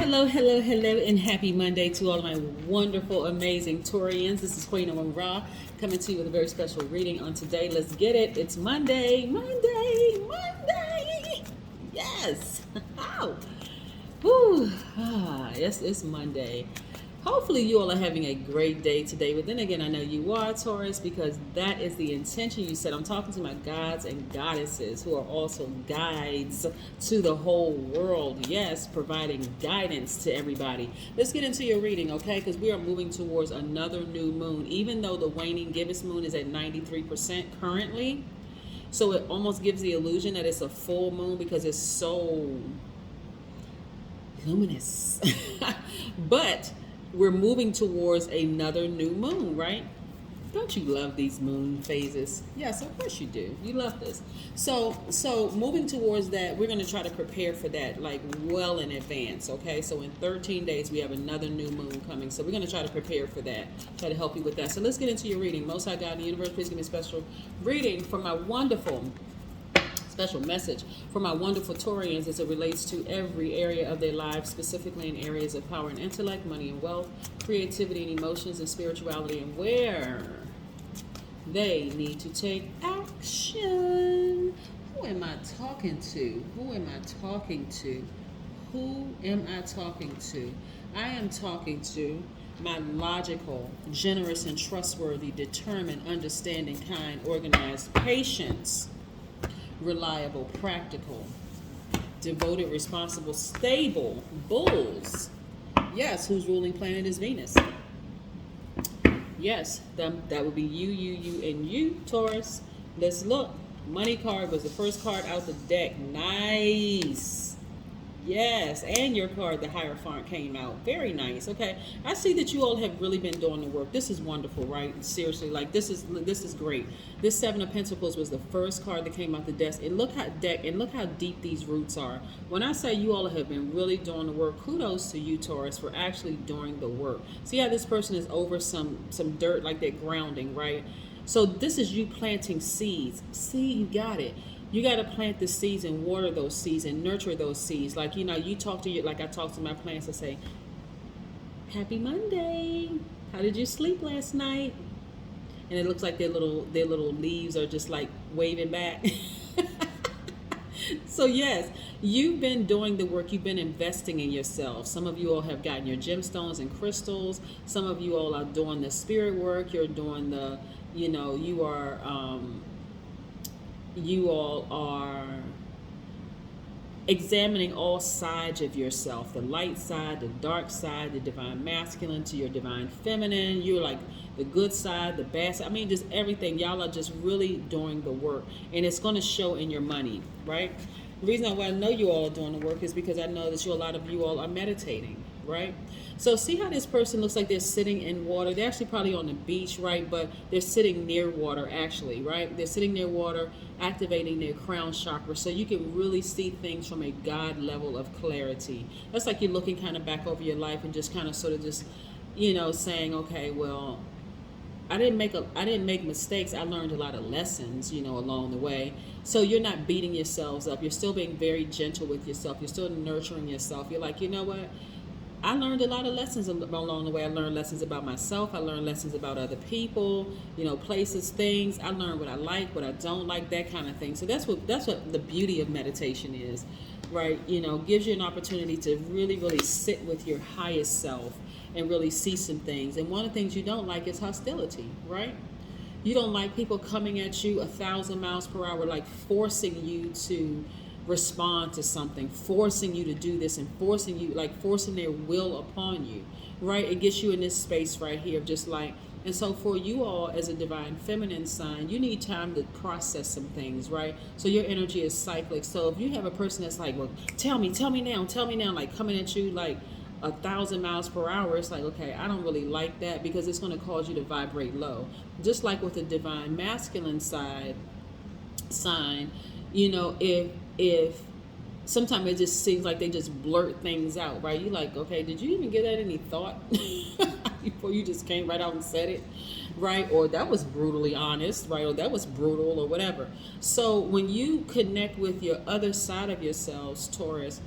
Hello, hello, hello, and happy Monday to all of my wonderful, amazing Taurians. This is Queen Amun Ra coming to you with a very special reading on today. Let's get it. It's Monday, Monday, Monday. Yes. Ow. Whew. Yes, it's Monday. Hopefully you all are having a great day today. But then again, I know you are, Taurus, because that is the intention you set. I'm talking to my gods and goddesses who are also guides to the whole world. Yes, providing guidance to everybody. Let's get into your reading, okay? Because we are moving towards another new moon. Even though the waning gibbous moon is at 93% currently, so it almost gives the illusion that it's a full moon because it's so luminous. But we're moving towards another new moon, right? Don't you love these moon phases? Yes, of course you do. You love this. So moving towards that, we're going to try to prepare for that like well in advance, okay? So in 13 days, we have another new moon coming. So we're going to try to prepare for that, try to help you with that. So let's get into your reading. Most High God in the universe, please give me a special reading for my wonderful special message for my wonderful Taurians as it relates to every area of their lives, specifically in areas of power and intellect, money and wealth, creativity and emotions, and spirituality, and where they need to take action. Who am I talking to? Who am I talking to? Who am I talking to? I am talking to my logical, generous, and trustworthy, determined, understanding, kind, organized, patient, reliable, practical, devoted, responsible, stable bulls. Yes, whose ruling planet is Venus. Yes, that would be you, and you, Taurus. Let's look. Money card was the first card out the deck. Nice. Yes, and your card, the Hierophant, came out. Very nice. Okay, I see that you all have really been doing the work. This is wonderful, right? Seriously, like this is great. This Seven of Pentacles was the first card that came out the deck, and look how deep these roots are. When I say you all have been really doing the work, kudos to you, Taurus, for actually doing the work. See how this person is over some dirt, like that grounding, right? So this is you planting seeds. See, you got it. You got to plant the seeds and water those seeds and nurture those seeds. Like, you know, you talk to you, like I talk to my plants and say, happy Monday. How did you sleep last night? And it looks like their little leaves are just like waving back. So yes, you've been doing the work. You've been investing in yourself. Some of you all have gotten your gemstones and crystals. Some of you all are doing the spirit work. You're doing the, you know, you all are examining all sides of yourself, the light side, the dark side, the divine masculine to your divine feminine. You're like the good side, the bad side. I mean, just everything. Y'all are just really doing the work, and it's going to show in your money, right? The reason why I know you all are doing the work is because I know that a lot of you all are meditating, right? So see how this person looks like they're sitting in water. They're actually probably on the beach, right? But they're sitting near water, actually, right? They're sitting near water, activating their crown chakra, so you can really see things from a God level of clarity. That's like you're looking kind of back over your life and just kind of sort of just, you know, saying, okay, well, I didn't make mistakes. I learned a lot of lessons, you know, along the way. So you're not beating yourselves up. You're still being very gentle with yourself. You're still nurturing yourself. You're like, you know what? I learned a lot of lessons along the way. I learned lessons about myself. I learned lessons about other people, you know, places, things. I learned what I like, what I don't like, that kind of thing. So that's what the beauty of meditation is, right? You know, gives you an opportunity to really, really sit with your highest self and really see some things. And one of the things you don't like is hostility, right? You don't like people coming at you 1,000 miles per hour, like forcing you to respond to something, forcing you to do this, and forcing their will upon you, right? It gets you in this space right here of just like, and so for you all as a divine feminine sign, you need time to process some things, right? So your energy is cyclic. So if you have a person that's like, well, tell me now, like coming at you like 1,000 miles per hour, it's like, okay, I don't really like that, because it's going to cause you to vibrate low. Just like with the divine masculine sign, you know, if sometimes it just seems like they just blurt things out, right? You're like, okay, did you even give that any thought before you just came right out and said it, right? Or that was brutally honest, right? Or that was brutal, or whatever. So when you connect with your other side of yourselves, Taurus,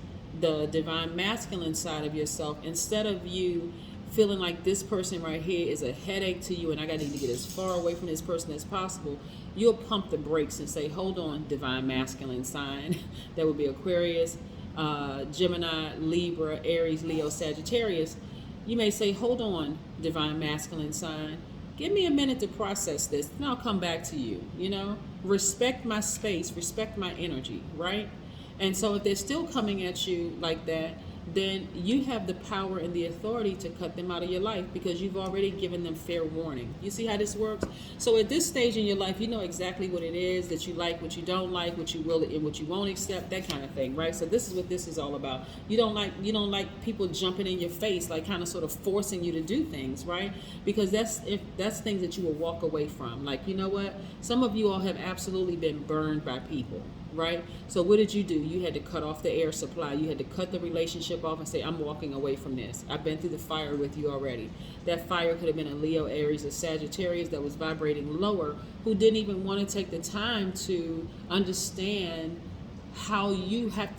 the divine masculine side of yourself, instead of you feeling like this person right here is a headache to you and I got to get as far away from this person as possible, you'll pump the brakes and say, hold on, divine masculine sign. That would be Aquarius, Gemini, Libra, Aries, Leo, Sagittarius. You may say, hold on, divine masculine sign. Give me a minute to process this, and I'll come back to you. You know, respect my space, respect my energy, right? And so if they're still coming at you like that, then you have the power and the authority to cut them out of your life because you've already given them fair warning. You see how this works? So at this stage in your life, you know exactly what it is that you like, what you don't like, what you will and what you won't accept, that kind of thing, right? So this is what this is all about. You don't like people jumping in your face, like kind of sort of forcing you to do things, right? Because that's things that you will walk away from. Like, you know what? Some of you all have absolutely been burned by people. Right? So what did you do? You had to cut off the air supply. You had to cut the relationship off and say, I'm walking away from this. I've been through the fire with you already. That fire could have been a Leo, Aries, or Sagittarius that was vibrating lower, who didn't even want to take the time to understand how you have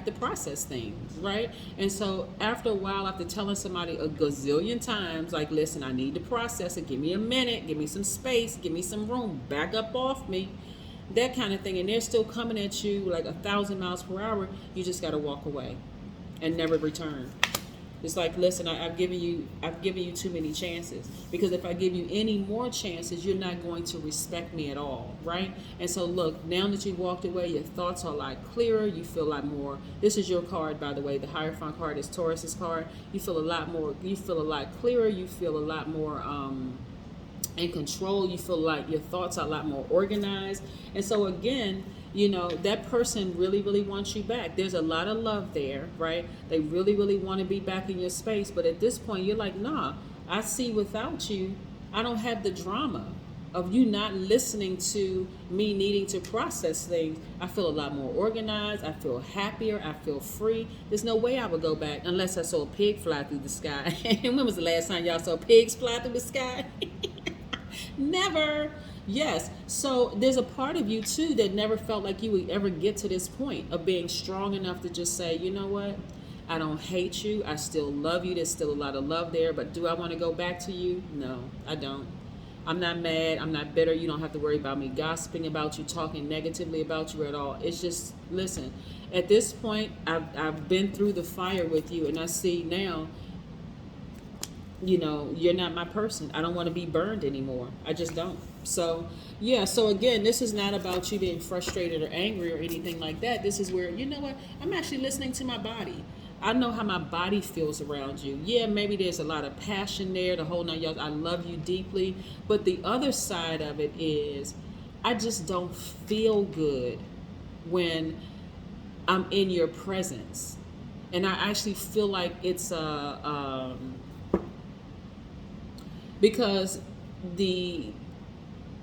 to process things, right? And so after a while, after telling somebody a gazillion times, like, listen, I need to process it. Give me a minute. Give me some space. Give me some room. Back up off me. That kind of thing, and they're still coming at you like 1,000 miles per hour. You just got to walk away and never return. It's like, listen, I've given you too many chances, because if I give you any more chances, you're not going to respect me at all, right? And so look, now that you walked away, your thoughts are a lot clearer. You feel a lot more. This is your card, by the way. The Hierophant card is Taurus's card. You feel a lot more. You feel a lot clearer. You feel a lot more in control. You feel like your thoughts are a lot more organized. And so again, you know, that person really, really wants you back. There's a lot of love there, right? They really, really want to be back in your space. But at this point, you're like, nah, I see without you, I don't have the drama of you not listening to me needing to process things. I feel a lot more organized. I feel happier. I feel free. There's no way I would go back unless I saw a pig fly through the sky. And when was the last time y'all saw pigs fly through the sky? Never. Yes. So there's a part of you too that never felt like you would ever get to this point of being strong enough to just say, you know what? I don't hate you. I still love you. There's still a lot of love there. But do I want to go back to you? No, I don't. I'm not mad. I'm not bitter. You don't have to worry about me gossiping about you, talking negatively about you at all. It's just, listen, at this point, I've been through the fire with you, and I see now, you know, you're not my person. I don't want to be burned anymore. I just don't. So, yeah. So again, this is not about you being frustrated or angry or anything like that. This is where, you know what? I'm actually listening to my body. I know how my body feels around you. Yeah, maybe there's a lot of passion there, the whole nine yards. I love you deeply. But the other side of it is, I just don't feel good when I'm in your presence. And I actually feel like it's because the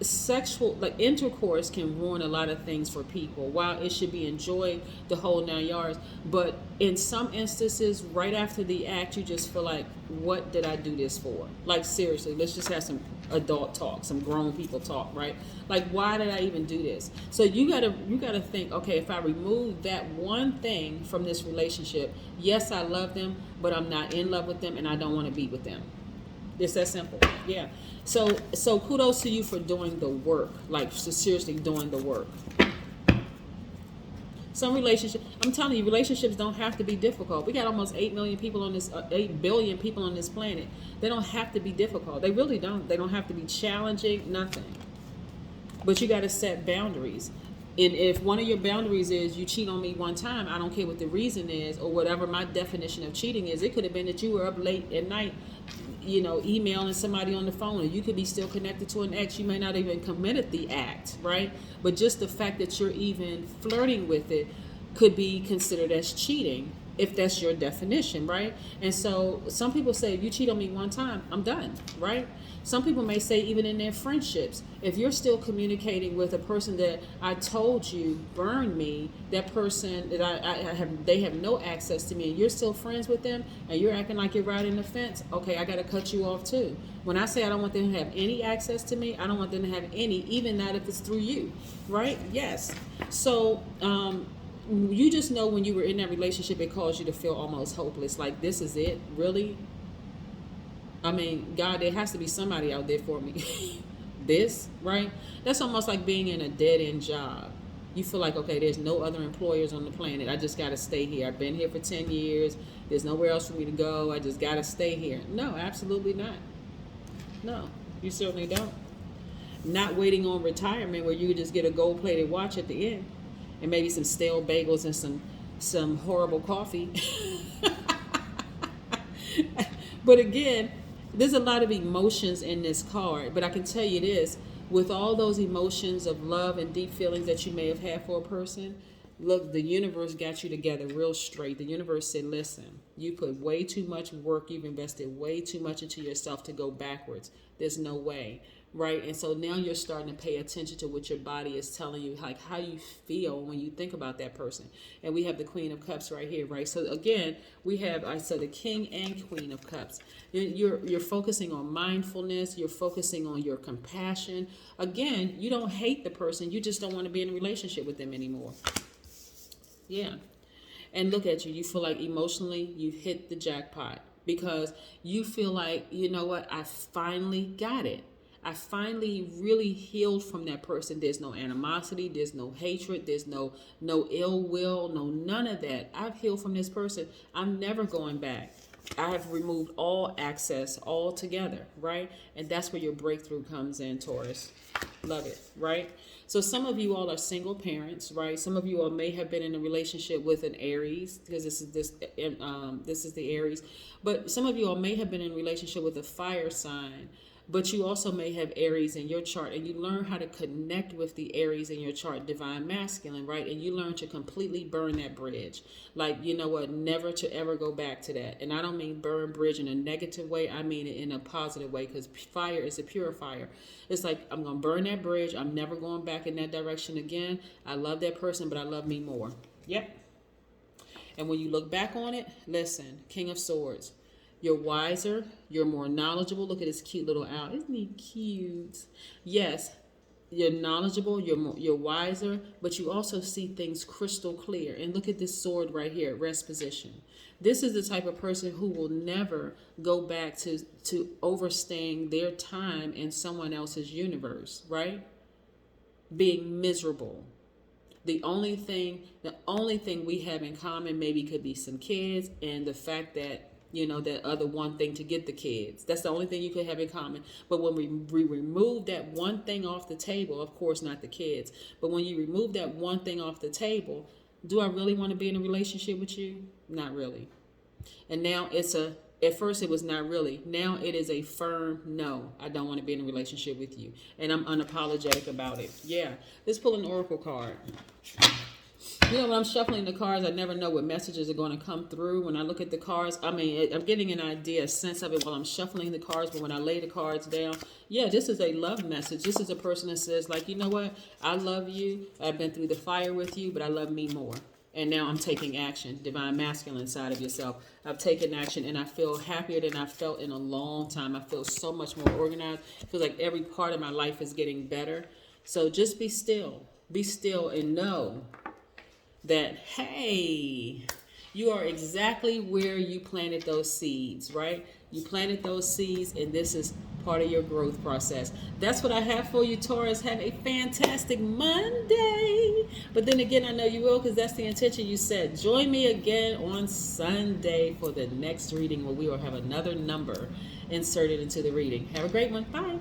sexual, like, intercourse can ruin a lot of things for people. While it should be enjoyed, the whole 9 yards, but in some instances, right after the act, you just feel like, what did I do this for? Like, seriously, let's just have some adult talk, some grown people talk, right? Like, why did I even do this? So you gotta think, okay, if I remove that one thing from this relationship, yes, I love them, but I'm not in love with them, and I don't want to be with them. It's that simple. Yeah. So kudos to you for doing the work, like, so seriously doing the work. Some relationships, I'm telling you, relationships don't have to be difficult. We got almost 8 billion people on this planet. They don't have to be difficult. They really don't. They don't have to be challenging, nothing. But you got to set boundaries. And if one of your boundaries is you cheat on me one time, I don't care what the reason is or whatever my definition of cheating is. It could have been that you were up late at night, you know, emailing somebody on the phone, and you could be still connected to an ex. You may not even committed the act, right? But just the fact that you're even flirting with it could be considered as cheating, if that's your definition, right? And so some people say, if you cheat on me one time, I'm done, right? Some people may say, even in their friendships, if you're still communicating with a person that I told you burned me, that person that they have no access to me, and you're still friends with them, and you're acting like you're riding the fence, okay, I got to cut you off too. When I say I don't want them to have any access to me, I don't want them to have any, even not if it's through you, right? Yes. So you just know when you were in that relationship, it caused you to feel almost hopeless. Like, this is it? Really? I mean, God, there has to be somebody out there for me. This, right? That's almost like being in a dead-end job. You feel like, okay, there's no other employers on the planet. I just got to stay here. I've been here for 10 years. There's nowhere else for me to go. I just got to stay here. No, absolutely not. No, you certainly don't. Not waiting on retirement where you could just get a gold-plated watch at the end and maybe some stale bagels and some horrible coffee. But again, there's a lot of emotions in this card, but I can tell you this, with all those emotions of love and deep feelings that you may have had for a person, look, the universe got you together real straight. The universe said, listen, you put way too much work, you've invested way too much into yourself to go backwards. There's no way, right? And so now you're starting to pay attention to what your body is telling you, like how you feel when you think about that person. And we have the Queen of Cups right here, right? So again, we have, I said, the King and Queen of Cups. You're focusing on mindfulness. You're focusing on your compassion. Again, you don't hate the person. You just don't want to be in a relationship with them anymore. Yeah. And look at you. You feel like emotionally you've hit the jackpot because you feel like, you know what, I finally got it. I finally really healed from that person. There's no animosity. There's no hatred. There's no ill will. No, none of that. I've healed from this person. I'm never going back. I have removed all access altogether, right? And that's where your breakthrough comes in, Taurus. Love it, right? So some of you all are single parents, right? Some of you all may have been in a relationship with an Aries, because this is the Aries. But some of you all may have been in a relationship with a fire sign. But you also may have Aries in your chart, and you learn how to connect with the Aries in your chart, divine masculine, right? And you learn to completely burn that bridge. Like, you know what, never to ever go back to that. And I don't mean burn bridge in a negative way. I mean it in a positive way, because fire is a purifier. It's like, I'm going to burn that bridge. I'm never going back in that direction again. I love that person, but I love me more. Yep. And when you look back on it, listen, King of Swords. You're wiser. You're more knowledgeable. Look at this cute little owl. Isn't he cute? Yes, you're knowledgeable. You're wiser, but you also see things crystal clear. And look at this sword right here, rest position. This is the type of person who will never go back to overstaying their time in someone else's universe, right? Being miserable. The only thing we have in common maybe could be some kids and the fact that, you know, that other one thing to get the kids. That's the only thing you could have in common. But when we remove that one thing off the table, of course not the kids, but when you remove that one thing off the table, do I really want to be in a relationship with you? Not really. And now at first it was not really. Now it is a firm no. I don't want to be in a relationship with you. And I'm unapologetic about it. Yeah. Let's pull an oracle card. You know, when I'm shuffling the cards, I never know what messages are going to come through. When I look at the cards, I mean, I'm getting an idea, a sense of it while I'm shuffling the cards. But when I lay the cards down, yeah, this is a love message. This is a person that says, like, you know what? I love you. I've been through the fire with you, but I love me more. And now I'm taking action, divine masculine side of yourself. I've taken action, and I feel happier than I've felt in a long time. I feel so much more organized. It feels like every part of my life is getting better. So just be still. Be still and know that, hey, you are exactly where you planted those seeds, right? You planted those seeds, and this is part of your growth process. That's what I have for you, Taurus. Have a fantastic Monday. But then again, I know you will, because that's the intention you set. Join me again on Sunday for the next reading, where we will have another number inserted into the reading. Have a great one. Bye.